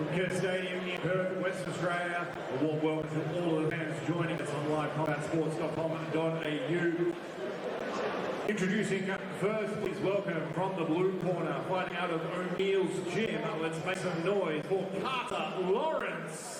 From Kerr Stadium in Perth, Western Australia, a warm welcome to all of the fans joining us on livecombatsports.com.au. Introducing first, please welcome from the blue corner, fighting out of O'Neill's gym. Let's make some noise for Carter Lawrence.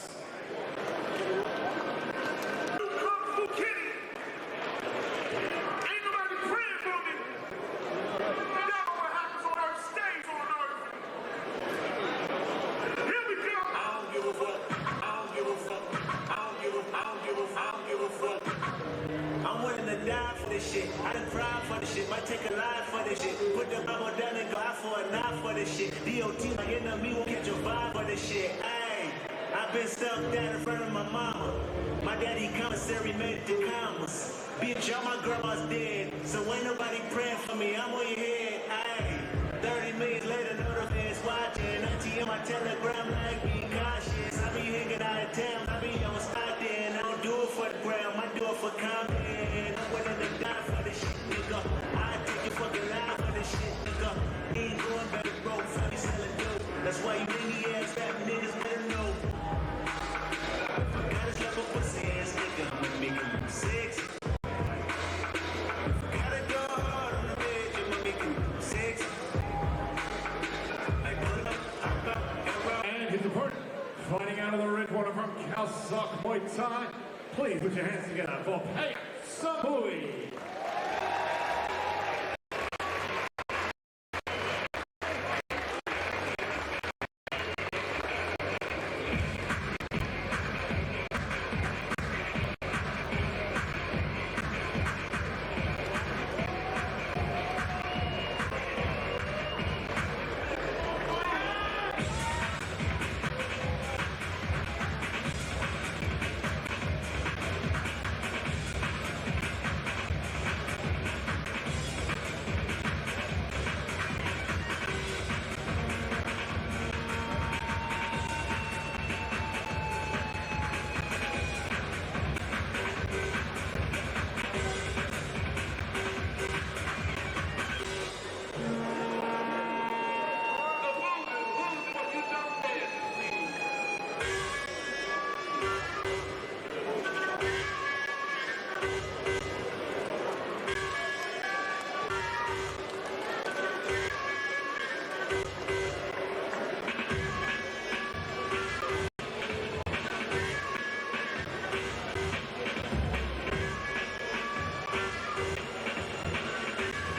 I'm willing to die for this shit. I done cried for this shit. Might take a life for this shit. Put the Bible down and go out for a knife for this shit. DOT, my enemy won't catch a vibe for this shit. Ayy, I've been stuck down in front of my mama. My daddy commissary made it to commas. Bitch, all my grandma's dead. So ain't nobody praying for me. I'm on your head. Ayy, 30 minutes later, no the fans watching. Auntie on my telegram like be cautious. I be hanging out of town. I be on Stockton. I don't do it for the gram. I do it for comment. I'm willing to die for this shit, nigga. I take your fucking life for this shit, nigga. Ain't going better broke, funny selling dope. That's why you many ass rap niggas better know. Got his level pussy ass nigga. I'm gonna make him sexy. Gotta go hard on the edge. I'm gonna make him sexy. And his opponent, fighting out of the red corner from MuayThai. Please put your hands together for Payak, Samui.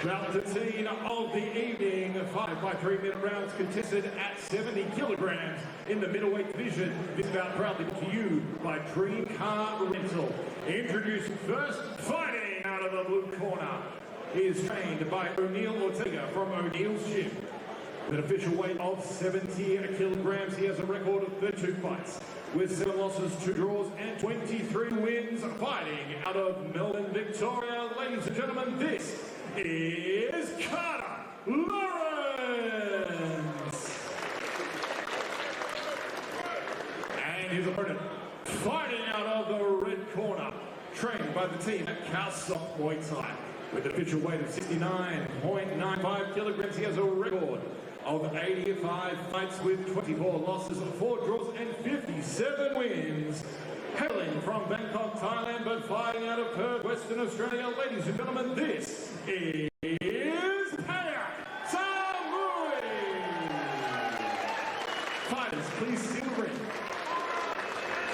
Round 13 of the evening, 5 by 3-minute rounds contested at 70 kilograms in the middleweight division. This bout proudly brought to you by Dream Car Rental. Introducing first, fighting out of the blue corner. He is trained by O'Neill Ortega from O'Neill's gym. With an official weight of 70 kilograms, he has a record of 32 fights, with 7 losses, 2 draws, and 23 wins. Fighting out of Melbourne, Victoria. Ladies and gentlemen, this is Carter Lawrance. And his opponent, fighting out of the red corner, trained by the team at MuayThai. With an official weight of 69.95 kilograms, he has a record of 85 fights with 24 losses, 4 draws, and 57 wins. Hailing from Bangkok, Thailand, but fighting out of Perth, Western Australia. Ladies and gentlemen, this is Payak, Samui. Fighters, please see the ring.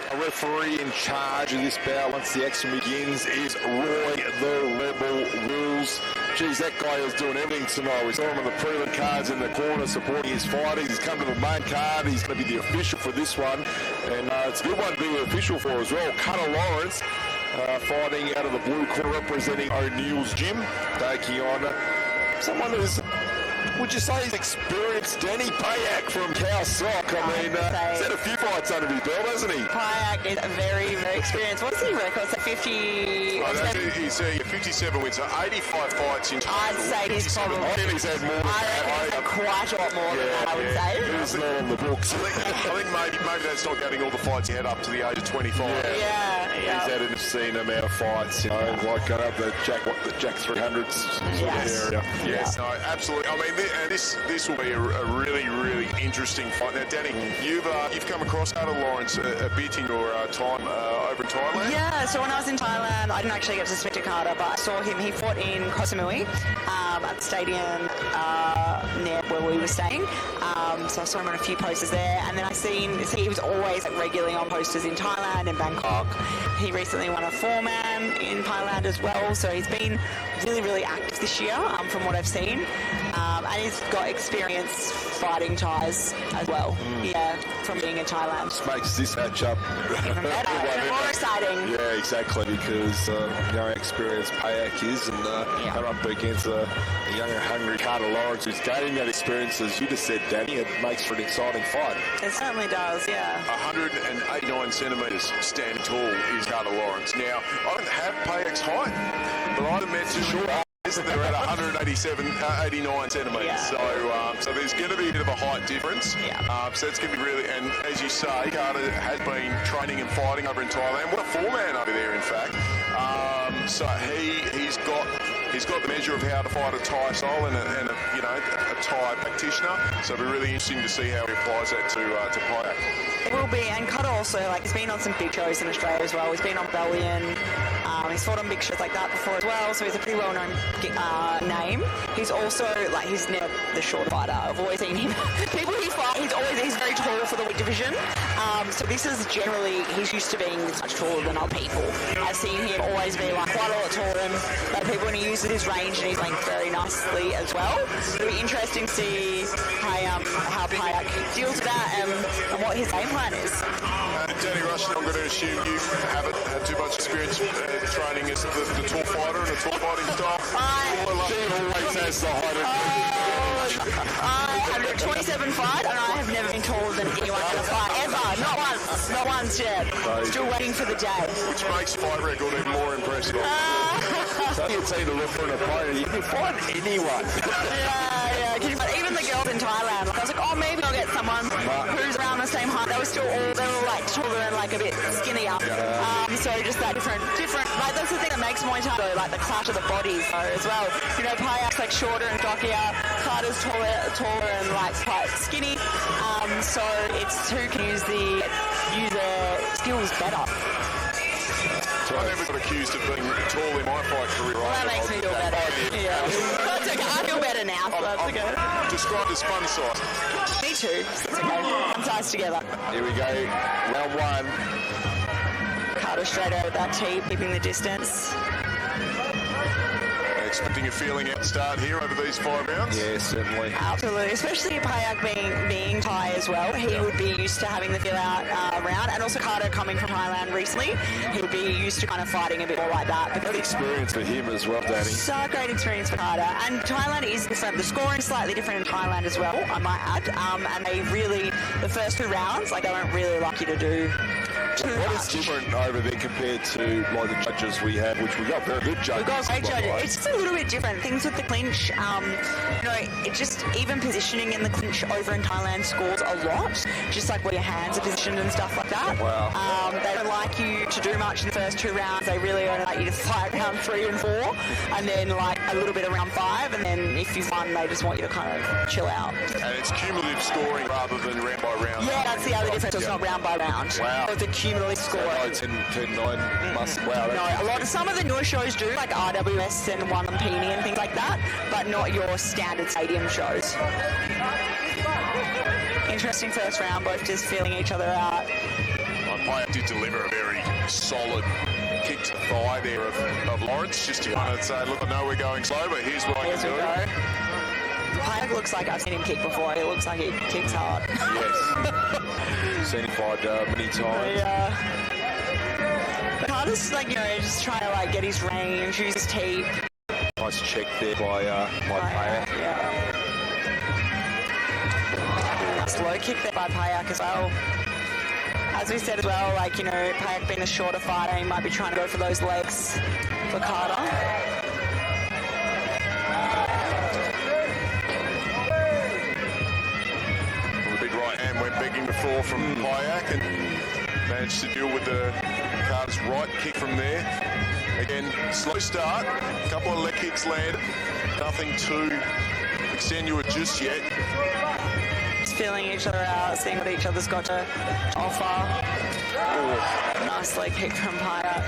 A referee in charge of this bout once the action begins is Roy the Rebel Rules. Geez, that guy is doing everything tonight. We saw him on the prelim cards in the corner supporting his fighters. He's come to the main card. He's going to be the official for this one. And it's a good one to be the official for as well. Carter Lawrence fighting out of the blue corner representing O'Neill's gym. Taking on someone who's, would you say, he's experienced Danny Payak from Cow Sock. I mean, he's had a few fights under his belt, hasn't he? Payak is very, very experienced. What's his record? So 50... he's 57 wins, so 85 fights in total. I'd say he's probably... I think he's had more than that. He's had quite a lot more than that, I would say. He's not on the books. I think maybe that's not getting all the fights he had up to the age of 25. Yeah. He's had an obscene amount of fights, you know, like the Jack 300s sort of area. Yes, no, absolutely. I mean, this will be a really, really interesting fight. Now, Danny, you've come across Lawrance a bit in your time over in Thailand. Yeah, so when I was in Thailand, I didn't actually get to speak to Carter, but I saw him. He fought in Samui at the stadium near where we were staying. So I saw him on a few posters there, and then he was always regularly on posters in Thailand and Bangkok. He recently won a 4-man in Thailand as well, so he's been really, really active this year from what I've seen. And he's got experience fighting Thais as well, from being in Thailand. This makes this matchup even better, more exciting. Yeah, exactly, because how experienced Payak is, and come up against a young and hungry Carter Lawrance who's gaining that experience, as you just said, Danny. It makes for an exciting fight. It certainly does, yeah. 189 centimetres standing tall is Carter Lawrence. Now, I don't have Payak's height, but I haven't met short. They're at 89 centimetres, yeah. So there's going to be a bit of a height difference. Yeah. So it's going to be really, and as you say, Carter has been training and fighting over in Thailand. What a 4-man over there, in fact. So he's got the measure of how to fight a Thai style and a Thai practitioner. So it'll be really interesting to see how he applies that to Payak. It will be, and Carter also, he's been on some big shows in Australia as well. He's been on Bellion. He's fought on big shows like that before as well, so he's a pretty well-known name. He's also, he's never the short fighter. I've always seen him. People he fights, he's very tall for the weight division. So this is generally, he's used to being much taller than other people. I've seen him always be quite a lot taller than other people, and he uses his range and his length very nicely as well. It'll be interesting to see how Payak deals with that and what his game plan is. Danny Rushton, I'm going to assume you haven't had too much experience training as the tall fighter and a tall fighting style. She always has the height. I have 27 fight, and I have never been taller than anyone in a fight ever. Not once yet. Still waiting for the day. Which makes your fight record even more impressive. So you take a look for an opponent. You can fight anyone. Yeah. Even the girls in Thailand, I was like, maybe I'll get someone who's around the same height. They were taller and a bit skinnier. So just that different. That's the thing that makes MuayThai though, the clash of the bodies as well. Payak's shorter and stockier. Carter's taller and quite skinny. So it's who can use their skills better. I never got accused of being tall in my fight career. Well, that makes me feel better. Yeah. That's okay. I feel better now, so that's okay. Described as fun size. Me too. That's okay. Fun size together. Here we go. Round 1. Carter straight over that tee, keeping the distance. Expecting a feeling out start here over these 5 rounds? Yeah, certainly. Absolutely, especially Payak being Thai as well. He would be used to having the feel out round, and also Carter coming from Thailand recently, he would be used to kind of fighting a bit more like that. Good experience for him as well, Danny. So great experience for Carter, and Thailand is different. The scoring is slightly different in Thailand as well, I might add, and they really, the first 2 rounds, they don't really like you to do too much. What is different over there compared to the judges we have, which we got very good judges? We've got great judges. It's just a little bit different. Things with the clinch, it just even positioning in the clinch over in Thailand scores a lot. Just where your hands are positioned and stuff like that. Wow. They don't like you to do much in the first 2 rounds. They really only like you to fight round 3 and 4, and then a little bit of round 5, and then if you've won, they just want you to kind of chill out. And it's cumulative scoring rather than round by round. Yeah, that's the other difference. It's not round by round. Wow. It's a cumulative scoring. 10-9 must. Wow. No, some of the newer shows do, like RWS and One Lumpini and things like that, but not your standard stadium shows. Interesting first round, both just feeling each other out. Payak did deliver a very solid kick to the thigh there of Lawrence, just to kind of say, look, I know we're going slow, but here's what I can do. Payak looks like I've seen him kick before. It looks like he kicks hard. Yes. Seen him fight many times. Yeah. But Carter's just trying to get his range, use his tape. Nice check there by Payak. Yeah. Slow kick there by Payak as well. As we said as well, Payak being the shorter fighter, he might be trying to go for those legs for Carter. The big right hand went begging before from Payak and managed to deal with the Carter's right kick from there. Again, slow start, a couple of leg kicks landed, nothing too extenuate just yet. feeling each other out, seeing what each other's got to offer. Oh, nice leg kick from Payak.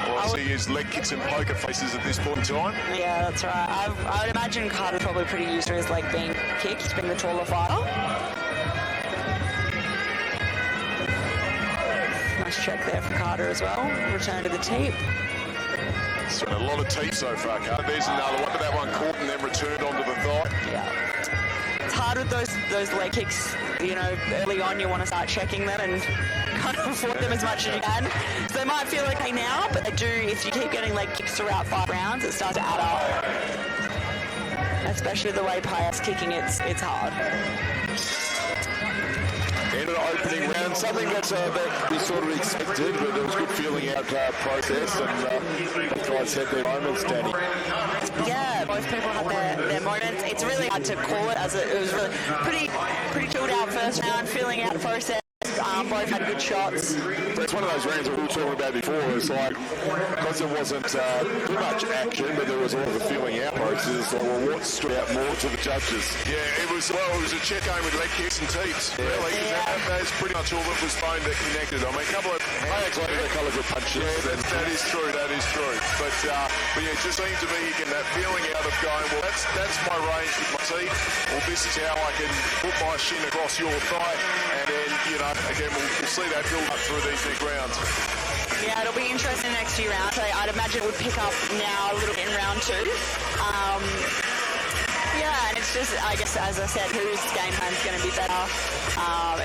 Well, I see his leg kicks and poker faces at this point in time. Yeah, that's right. I would imagine Carter's probably pretty used to his leg being kicked, being the taller fighter. Nice check there from Carter as well. Return to the teep. It's been a lot of teep so far, Carter. There's another one, but that one caught and then returned onto the thigh. Yeah. It's hard with those leg kicks. You know, early on you want to start checking them and kind of avoid them as much as you can. So they might feel okay now, but they do, if you keep getting leg kicks throughout 5 rounds, it starts to add up. Especially the way Payak's kicking, it's hard. End of the opening round, something that we sort of expected, but there was good feeling out process, and both guys had their moments, Danny. Yeah, both people had their moments. It's really hard to call it, as it was really pretty chilled out first round, feeling out process. Both had good shots. It's one of those rounds that we were talking about before. It's like, because there wasn't too much action, but there was a lot of a feeling out process. Like, well, what stood out more to the judges? Yeah, it was a check game with leg kicks and teeps. Yeah. Really, that's pretty much all that was phoned that connected. I mean, a couple of Payak's like a couple of good punches. Yeah, that is true. But yeah, it just seemed to be getting that feeling out of going, well, that's my range with my teeth. Well, this is how I can put my shin across your thigh, and then, you know, again, we'll see that build up through these next rounds. Yeah, it'll be interesting the next few rounds. I'd imagine it would pick up now a little bit in round 2. Yeah, and it's just, I guess, as I said, whose game plan's going to be better?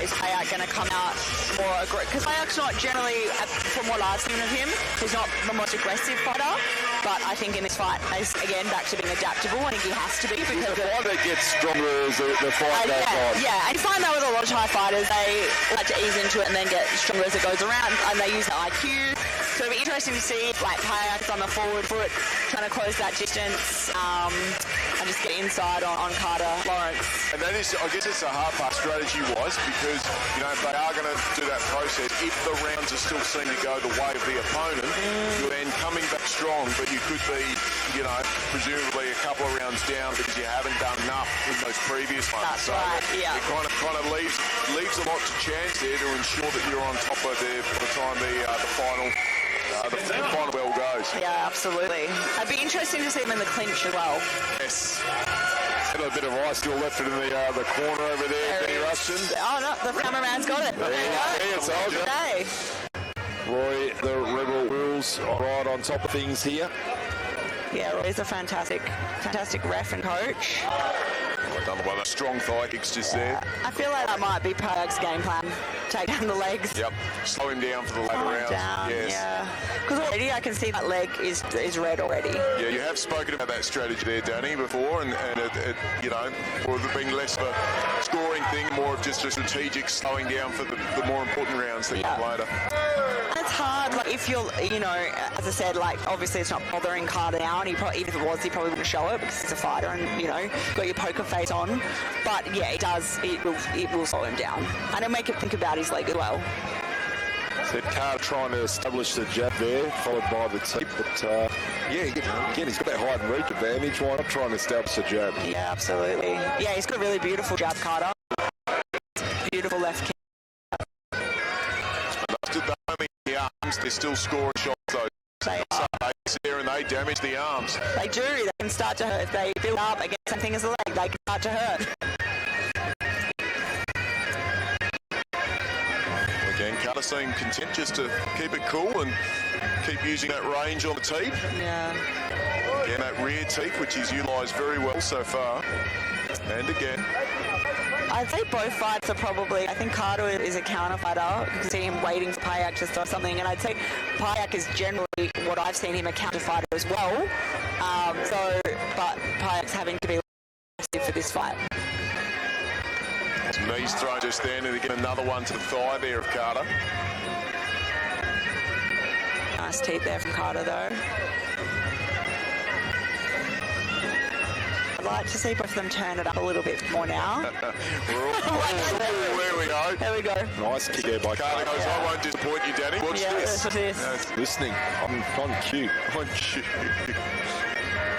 Is Payak going to come out more aggressive? Because Payak's not generally, from what I've seen of him, he's not the most aggressive fighter. But I think in this fight, again, back to being adaptable. I think he has to be, because the fighter gets stronger as the fight goes on. Yeah, and you find that with a lot of Thai fighters, they like to ease into it and then get stronger as it goes around, and they use the IQ. So it'll be interesting to see if, like, Payak's on the forward foot, trying to close that distance, and just get inside on Carter, Lawrence. And that is, I guess it's a hard part strategy-wise, because, you know, if they are going to do that process, if the rounds are still seen to go the way of the opponent, you're then coming back strong, but you could be, you know, presumably a couple of rounds down because you haven't done enough in those previous ones. That's right, yeah. It kind of leaves a lot to chance there to ensure that you're on top of there by the time the final bell goes. Yeah, absolutely. It'd be interesting to see them in the clinch as well. Yes. A little bit of ice still left it in the corner over there, Benny Rushton. Oh, no, the cameraman's got it. There you go. It's all good. Okay. Roy, the Rebel Rules, right on top of things here. Yeah, Roy's a fantastic ref and coach. Done by the strong thigh kicks just there. I feel like that might be Payak's game plan. Take down the legs. Yep. Slow him down for the later rounds. Yes. Yeah. Because already I can see that leg is red already. Yeah, you have spoken about that strategy there, Danny, before, and it you know, or it being less of a scoring thing, more of just a strategic slowing down for the more important rounds that come later. It's hard, like, if you're, you know, as I said, like, obviously it's not bothering Carter now, and even if it was, he probably wouldn't show it because he's a fighter and, you know, got your poker face on. But yeah, it will slow him down, and it'll make him think about his leg as well. Said Carter trying to establish the jab there, followed by the teep, but yeah, again, he's got that height and reach advantage. Why not try and establish the jab? Yeah, absolutely. Yeah, he's got a really beautiful jab, Carter. Beautiful left kick. The arms, they're still scoring shots though. They are. There and they damage the arms. They do. They can start to hurt. If they build up against something as a leg, they can start to hurt. Again, Carter seemed content just to keep it cool and keep using that range on the teep. Yeah. Again, that rear teep, which he's utilised very well so far. And again. I'd say both fights are probably, I think Carter is a counter fighter. You can see him waiting for Payak to throw something, and I'd say Payak is generally what I've seen him a counter fighter as well. But Payak's having to be aggressive for this fight. Knees thrown just then, and again another one to the thigh there of Carter. Nice teep there from Carter though. I'd like to see both of them turn it up a little bit more now. There we go. There we go. Nice kick there by Carter. Goes, I won't disappoint you, Danny. Watch this. That's what it is. Listening. I'm cute. I'm cute.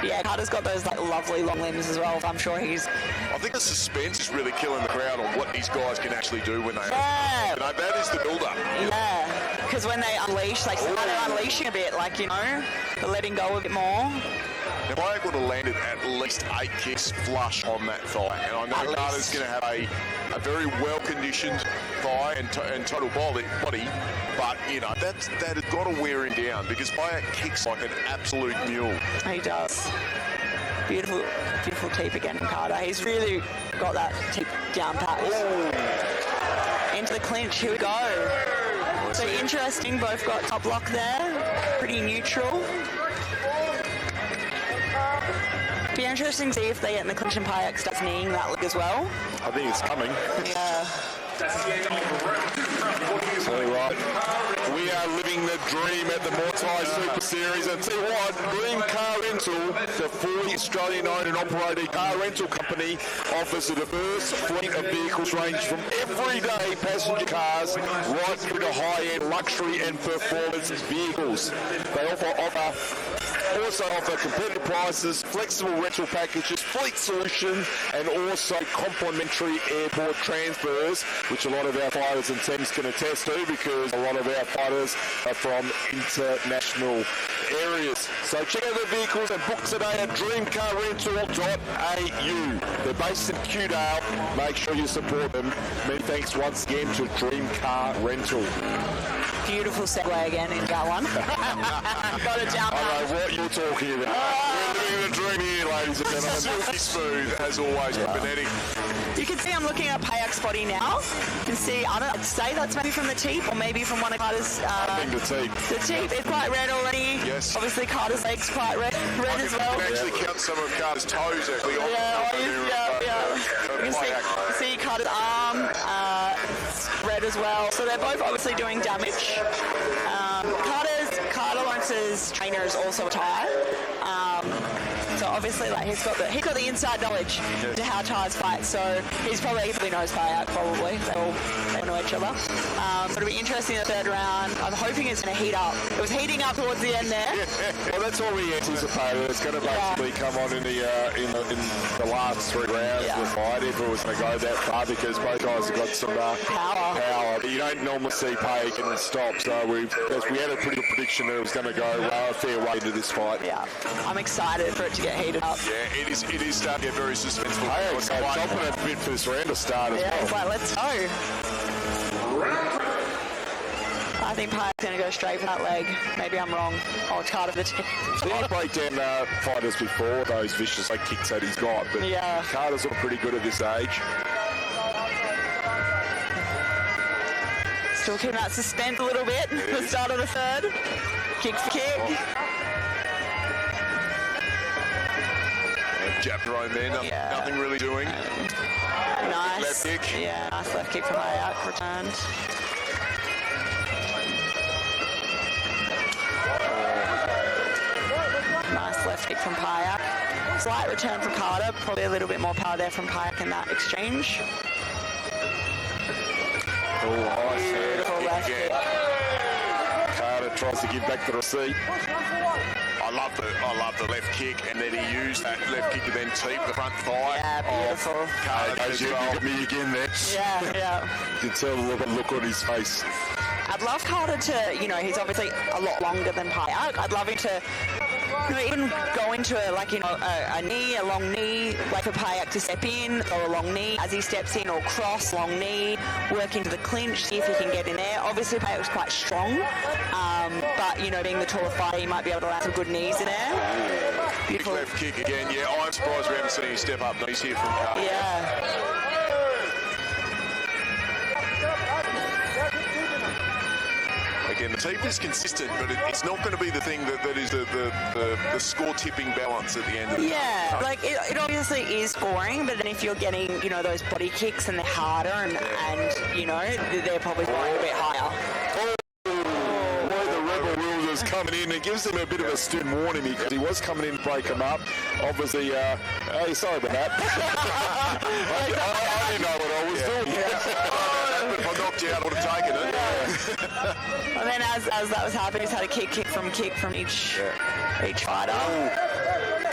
Yeah, Carter's got those like lovely long limbs as well. I'm sure he's. I think the suspense is really killing the crowd on what these guys can actually do when they. Yeah. You know, that is the build-up. Yeah, because when they unleash, like they're unleashing a bit, like they're letting go a bit more. Now, Payak would have landed at least 8 kicks flush on that thigh, and I know Carter's going to have a very well-conditioned thigh and total body, but that has got to wear him down because Payak kicks like an absolute mule. He does. Beautiful, beautiful teep again from Carter. He's really got that teep down pat. Into the clinch. Here we go. So interesting. Both got top lock there. Pretty neutral. Be interesting to see if they get in the clinch and Payak starts kneeing that leg as well. I think it's coming. Yeah. So, we are living the dream at the MuayThai Super Series, and tell you what, Dream Car Rental, the fully Australian-owned and operated car rental company, offers a diverse fleet of vehicles ranging from everyday passenger cars right through to high-end luxury and performance vehicles. They also offer competitive prices, flexible rental packages, fleet solutions, and also complimentary airport transfers, which a lot of our fighters and teams can attest to because a lot of our fighters are from international areas. So check out the vehicles and book today at dreamcarrental.au. They're based in Kewdale. Make sure you support them. Many thanks once again to Dream Car Rental. Beautiful segue again in that one. Got it down. I know what you're talking about. We're living the dream here, ladies and gentlemen. Silky smooth, as always, Benetti. You can see I'm looking at Payak's body now. You can see, I'd say that's maybe from the teep or maybe from one of Carter's... I think the teep. The teep is quite red already. Yes. Obviously Carter's leg's quite red as well. You can actually count some of Carter's toes actually on You can see Carter's arm red as well. So they're both obviously doing damage. Carter Lawrence's trainer is also a Thai. So obviously, like he's got the inside knowledge to how Thais fight. So he probably knows Payak. Probably they all know each other. So it'll be interesting in the third round. I'm hoping it's going to heat up. It was heating up towards the end there. Well, that's what we anticipated. It's going to basically come on in the last 3 rounds of the fight if it was going to go that far because both guys have got some power. But you don't normally see Payak and stop. So we had a pretty good prediction that it was going to go a fair way into this fight. Yeah, I'm excited for it to get heated up. Yeah, it is starting to get very suspenseful. Payak's jumping a bit for this round to start as well. It's like, let's go. I think Payak's going to go straight for that leg. Maybe I'm wrong. Oh, it's Carter the team. I've break down fighters before, those vicious leg kicks that he's got, but Carter's looking pretty good at this age. Still keeping that suspense a little bit. The start of the third. Kick for kick. Jab thrown there, nothing really doing. Nice. Left kick. Yeah, nice left kick from Payak, returned. Nice left kick from Payak. Slight return from Carter, probably a little bit more power there from Payak in that exchange. Beautiful left kick. Carter tries to give back the receipt. I love the left kick, and then he used that left kick to then teep the front thigh. Yeah, beautiful. Carter you got me again there. Yeah. You can tell the look on his face. I'd love Carter to, he's obviously a lot longer than Payak. I'd love him to even go into a long knee, like for Payak to step in, or a long knee as he steps in, or cross, long knee, work into the clinch, see if he can get in there. Obviously Payak was quite strong, but being the taller fighter, he might be able to land some good knees in there. Beautiful. Big left kick again, I'm surprised we haven't seen him step up knees here from Carter. Yeah. Again, the teep is consistent, but it's not going to be the thing that is the score-tipping balance at the end of the day. Like it obviously is scoring, but then if you're getting, those body kicks and they're harder and they're probably going a bit higher. The Rebel Wills is coming in. It gives him a bit of a stern warning because he was coming in to break him up. Obviously, sorry about that. I didn't know what I was doing. If I knocked you out, I would have taken it. And then as that was happening, he's had a kick from each fighter.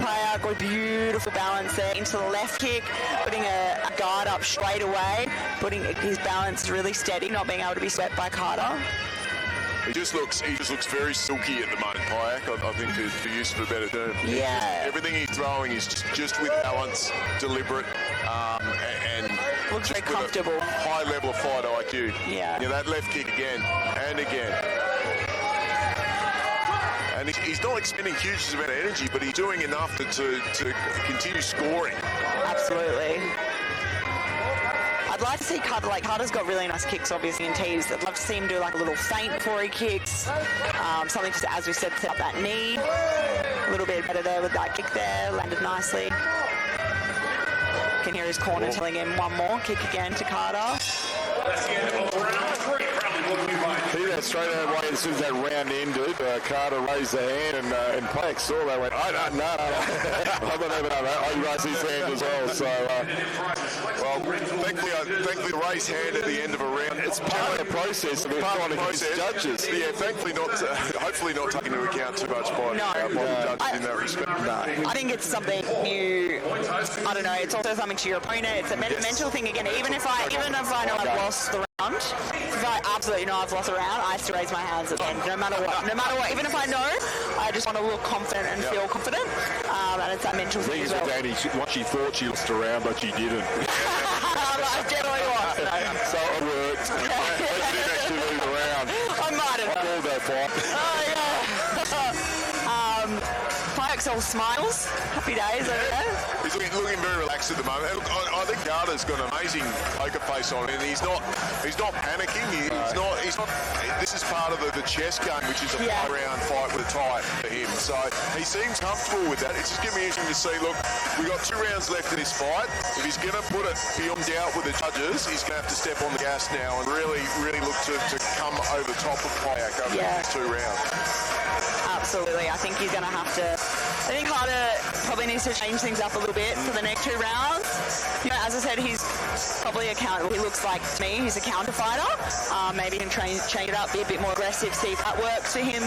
Payak with beautiful balance there into the left kick, putting a guard up straight away, putting his balance really steady, not being able to be swept by Carter. He just looks very silky at the moment, Payak. I think for use of a better term. Yeah. Everything he's throwing is just with balance, deliberate, and Looks just very with comfortable. a high level of fight IQ. Yeah. That left kick again and again. And he's not expending huge amount of energy, but he's doing enough to continue scoring. Absolutely. I'd like to see Carter, Carter's got really nice kicks, obviously, in tees. I'd love to see him do like a little feint before he kicks. Something just, as we said, set up that knee. A little bit better there with that kick there, landed nicely. Can hear his corner telling him one more, kick again to Carter. See that straight away as soon as that round ended, Carter raised the hand and Payak saw that and went, no. I don't even know that. I raised his hand as well. So, thankfully the raised hand at the end of a round. It's part of the process. It's part of the process. Judges. Yeah, thankfully not, hopefully not taking into account too much by the judges in that respect. No. I think it's something you, I don't know, it's also something to your opponent. It's a mental thing again. Even if I know I've lost the round, if I absolutely know I've lost a round, I still raise my hands at the end, no matter what. Even if I know, I just want to look confident and feel confident. And it's that mental thing as well. Danny, once she thought she lost a round, but she didn't. I generally was. So it worked. She didn't actually lose a round. I might have. I called that fight. Oh, yeah. Payak's all smiles. Happy days over there. He's looking very relaxed at the moment. And look, I think Carter's got an amazing poker face on, and he's not panicking. He's not. This is part of the chess game, which is a 5-round fight with a tie for him. So he seems comfortable with that. It's just going to be interesting to see. Look, we've got 2 rounds left in this fight. If he's going to put it beyond doubt with the judges, he's going to have to step on the gas now and really look to come over the top of Payak over the next 2 rounds. Absolutely. I think he's going to have to. I think Carter probably needs to change things up a little bit for the next 2 rounds. As I said, he's probably he looks like to me, he's a counter fighter. Maybe he can change it up, be a bit more aggressive, see if that works for him.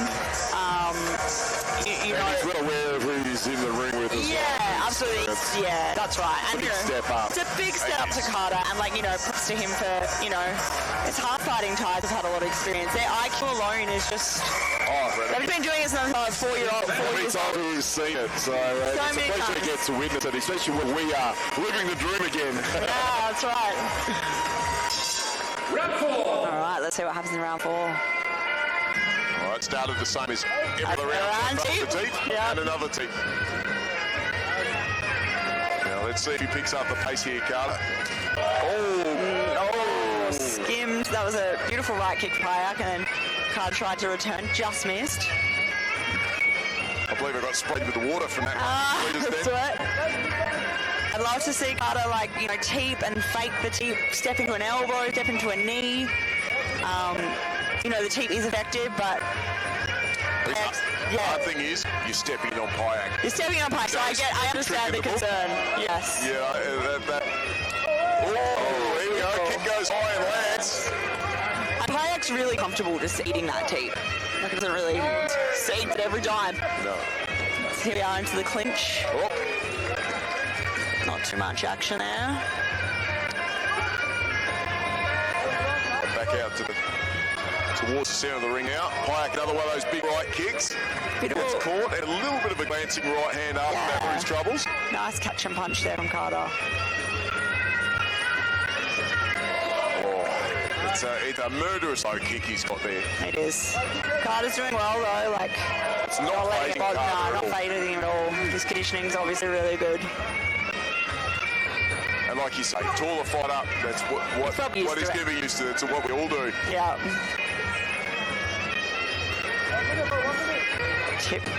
He's well aware of who he's in the ring with as well. Yeah, absolutely. Yeah, that's right. And It's a big step up. It's a big step up to Carter, and props to him for, it's hard fighting Tigers have had a lot of experience. Their IQ alone is just. They've been doing it since I was 4 years old. Every time we've seen it, so it's a pleasure to get to witness it, especially when we are living the dream again. Yeah, that's right. Round 4. All right, let's see what happens in round 4. All right, started the same as every other round. And another tee. Now let's see if he picks up the pace here, Carter. Skimmed. That was a beautiful right kick for Payak, and then Carter tried to return, just missed. I believe I got sprayed with the water from that. That's right. I'd love to see Carter teep and fake the teep, step into an elbow, step into a knee. The teep is effective, but the hard thing is you're stepping on Payak. You're stepping on Payak, so I understand the concern. Yes. Yeah, here we go. Kick goes high and lands. And Payak's really comfortable just eating that teep. It doesn't really seed it every time. No. So here we are into the clinch. Not too much action there. Back out towards the centre of the ring now. Payak, another one of those big right kicks. Gets caught, and a little bit of a glancing right hand after that for his troubles. Nice catch and punch there from Carter. It's a murderous low kick he's got there. It is. Carter's doing well though, it's not fading Carter not fading him at all. His conditioning's obviously really good. And like you say, taller fight up, that's what he's going to be used to. It's what we all do. Yeah.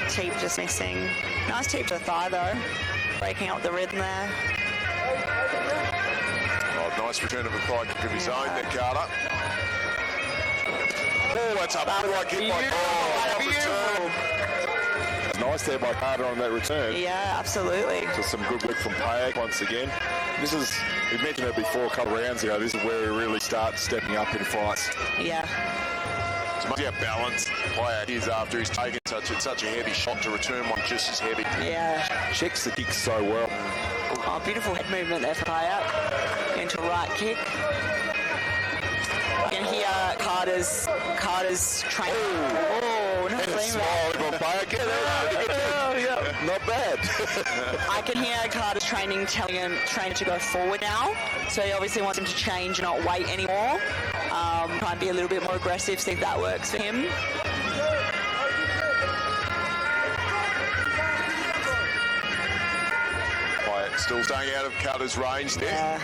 Teep just missing. Nice teep to the thigh though. Breaking up the rhythm there. Nice return of a thigh kick of his own there, Carter. That's up. Nice there by Carter on that return. Yeah, absolutely. Just some good work from Payak once again. We mentioned it before a couple of rounds ago, this is where he really starts stepping up in fights. Yeah. It's amazing how balanced Payak is after he's taken such a heavy shot to return one just as heavy. Yeah. Checks the kick so well. Oh, beautiful head movement there for Payak. Into a right kick. You can hear Carter's training. Oh, no flame Smile on Payak. Not bad. I can hear Carter's training telling him to go forward now. So he obviously wants him to change and not wait anymore. Try and be a little bit more aggressive, see if that works for him. Payak still staying out of Carter's range there. Yeah.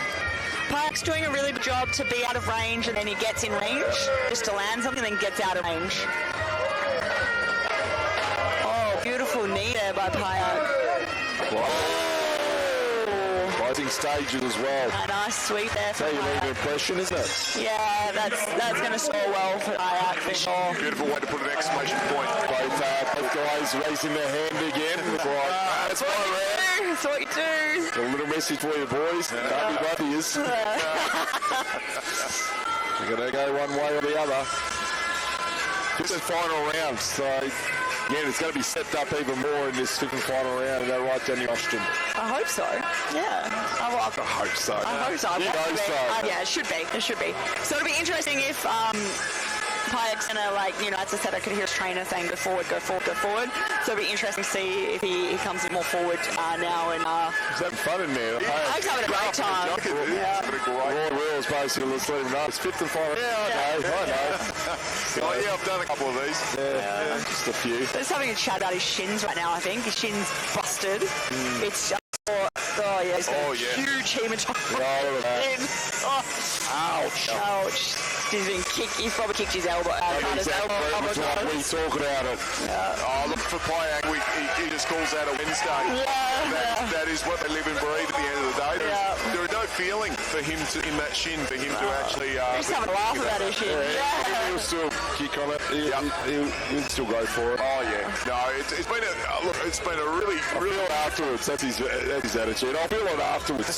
Payak's doing a really good job to be out of range, and then he gets in range just to land something and then gets out of range. Oh, beautiful knee there by Payak. Rising stages as well. A nice sweep there for That's how you leave an Payak. impression, isn't it? Yeah, that's going to score well for Payak for sure. Beautiful way to put an exclamation point. Both guys raising their hand again. That's what you do. That's what you do. A little message for you boys. Can't be both of yous. You're going to go one way or the other. Just the final round. So, again, it's going to be stepped up even more in this fifth and final round. And go right down the Austin. I hope so. Yeah. I hope so. I hope so. You hope so. Yeah, it should be. It should be. So it'll be interesting if Payak's gonna, like, you know, as I said, I could hear his trainer saying go forward, go forward, go forward. So it'll be interesting to see if he comes more forward now. And he's having fun in there. Payak's having a great time. Roy Wills basically, let's let him know. It's fifth and final. Yeah, I know. Yeah, I've done a couple of these. Yeah. Just a few. He's having a chat about his shins right now, I think. His shin's busted. It's just... Oh, yeah, he's got a huge hematoma. Ouch. Ouch. He's probably kicked his elbow. Carter's elbow. We talk about it. Oh, look for Payak. He just calls that a Wednesday. Yeah. That is what they live and breathe at the end of the day. There is no feeling for him in that shin for him to actually... He's having a laugh about his shin. He'll still kick on it. He'll still go for it. Oh, yeah. No, it's been a really... I feel it afterwards. That's his attitude. I feel it afterwards.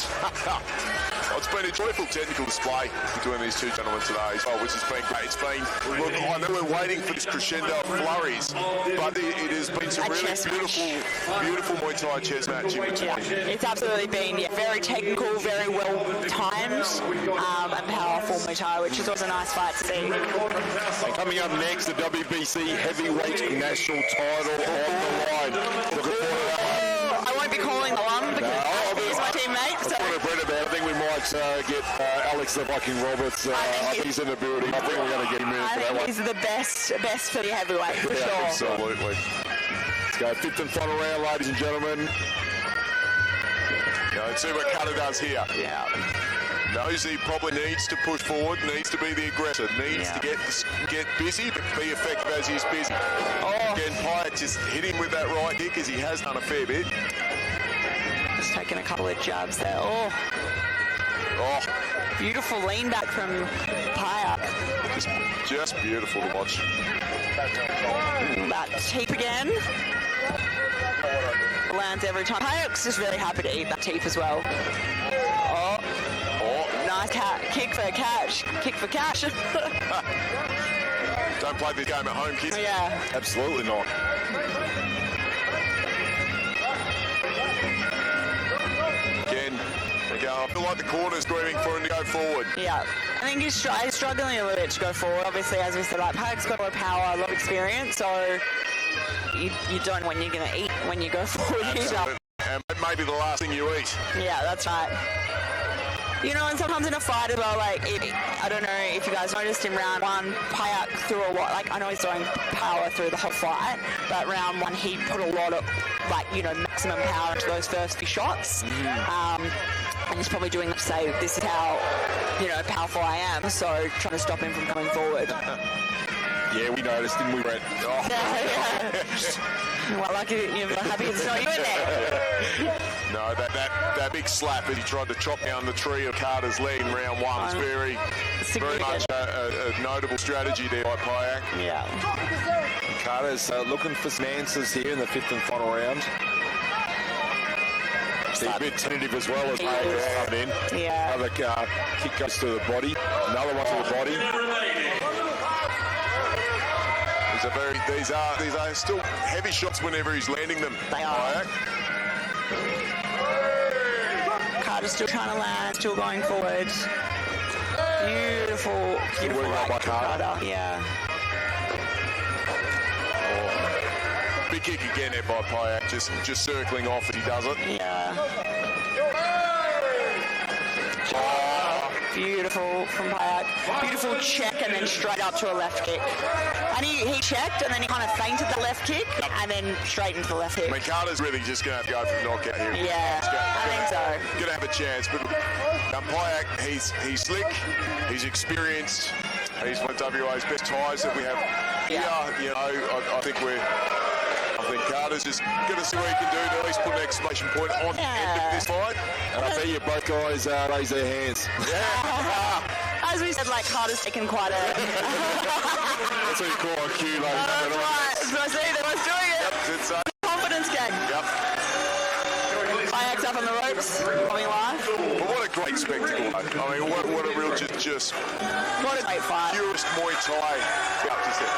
It's been a joyful technical display between these two gentlemen today as well, which has been great. It's been, look, I know we're waiting for this crescendo of flurries, but it has been some really beautiful Muay Thai chess match in between. Yeah, it's absolutely been very technical, very well timed, and powerful Muay Thai, which is also a nice fight to see. And coming up next, the WBC heavyweight national title on the line. Looking forward to that one. I won't be calling the one because he's my teammate. So. I think we might get Alex the Viking Roberts. I think he's in the building. I think we're going to get him in for that one. He's the best for the heavyweight, for sure. Absolutely. Let's go fifth and final round, ladies and gentlemen. Let's see what Carter does here. Yeah. Knows he probably needs to push forward, needs to be the aggressor, needs to get busy, but be effective as he's busy. Again, Payak just hit him with that right kick as he has done a fair bit. Just taking a couple of jabs there. Beautiful lean back from Payak. Just beautiful to watch. That teep again. Lands every time. Payak's just really happy to eat that teep as well. Nice kick for catch. Kick for cash. Don't play this game at home, kids. Yeah. Absolutely not. Again, I feel like the corner's screaming for him to go forward. Yeah. I think he's struggling a little bit to go forward. Obviously, as we said, like, Payak's got a lot of power, a lot of experience, so you don't know when you're going to eat when you go forward. Absolutely. And maybe the last thing you eat. Yeah, that's right. You know, and sometimes in a fight as well, like, I don't know if you guys noticed in round one, Payak threw a lot, like, I know he's throwing power through the whole fight, but round one he put a lot of, like, you know, maximum power into those first few shots. And he's probably doing that to say, this is how, you know, powerful I am, so trying to stop him from coming forward. Yeah, we noticed, didn't we, Brett? Oh. Well, lucky you're happy it's not you in there. No, that big slap as he tried to chop down the tree of Carter's leg in round one was very much a notable strategy there by Payak. Yeah. Carter's looking for some answers here in the fifth and final round. He's a bit tentative as well as Payak coming in. Yeah. Another kick goes to the body. Another one to the body. These are still heavy shots whenever he's landing them. They are. Payak. Carter's still trying to land, still going forward. Beautiful Well by Carter. Yeah. Big kick again there by Payak, just circling off as he does it. Yeah. Beautiful from Payak. Beautiful check and then straight up to a left kick. And he checked and then he kind of feinted the left kick and then straight into the left kick. I mean, Carter's really just going to have to go for the knockout here. Yeah, I think so. Going to have a chance, but Payak, he's slick, he's experienced, he's one of WA's best ties that we have here. You know, I think Carter's just going to see what he can do to at least put an exclamation point on the end of this fight. And I bet you both guys raise their hands. Yeah. As we said, like, Carter's taken quite a... That's what you call a cue, ladies and That's gentlemen. right. So I see, they was doing it. Yep, it's Confidence game. Yep. Payak's up on the ropes, coming live. But what a great spectacle, though. I mean, what a real just What a great fight. purest Muay Thai. Yep, just it.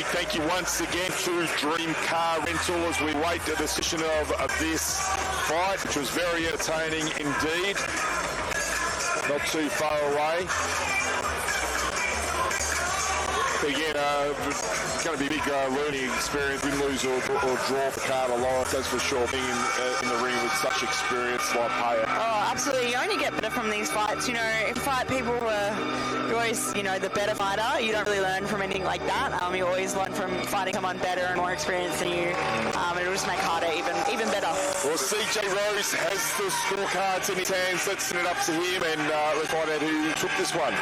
Thank you once again to Dream Car Rental as we wait the decision of this fight, which was very entertaining indeed. Not too far away. Again, it's going to be a big learning experience, win, lose or draw for Carter Lawrence, that's for sure, being in the ring with such experience like Payak. Oh, absolutely. You only get better from these fights. You know, if you fight people who are always, you know, the better fighter, you don't really learn from anything like that. You always learn from fighting someone better and more experienced than you. It'll just make Carter even better. Well, CJ Rose has the scorecards in his hands. Let's send it up to him and let's find out who took this one.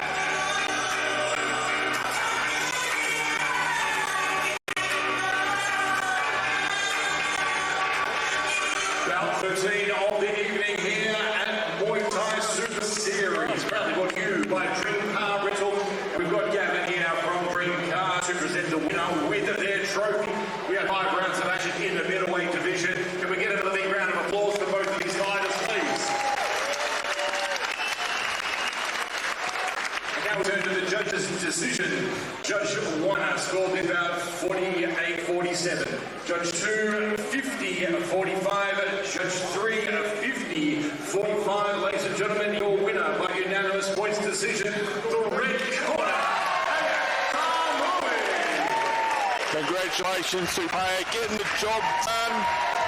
Round 13 of the evening here at MuayThai Super Series. Proudly brought to you by Dream Car Rental. We've got Gavin here from Dream Car to present the winner with their trophy. We have 5 rounds of action in the middleweight division. Can we get another big round of applause for both of these fighters, please? And now we turn to the judges' decision. Judge 1 scored this bout 48-47. Judge 2, 50-45. Judge 3, 50-45. Ladies and gentlemen, your winner by unanimous points decision, the red corner, Samui. Congratulations to Payak getting the job done.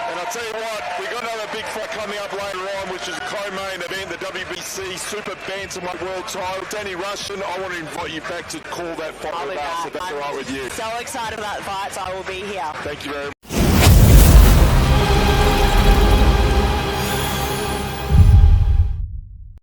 And I'll tell you what, we've got another big fight coming up later on, which is a co-main event, the WBC Super Bantamweight World Title. Danny Russian, I want to invite you back to call that fight with us, if that's all right with you. So excited for that fight, so I will be here. Thank you very much.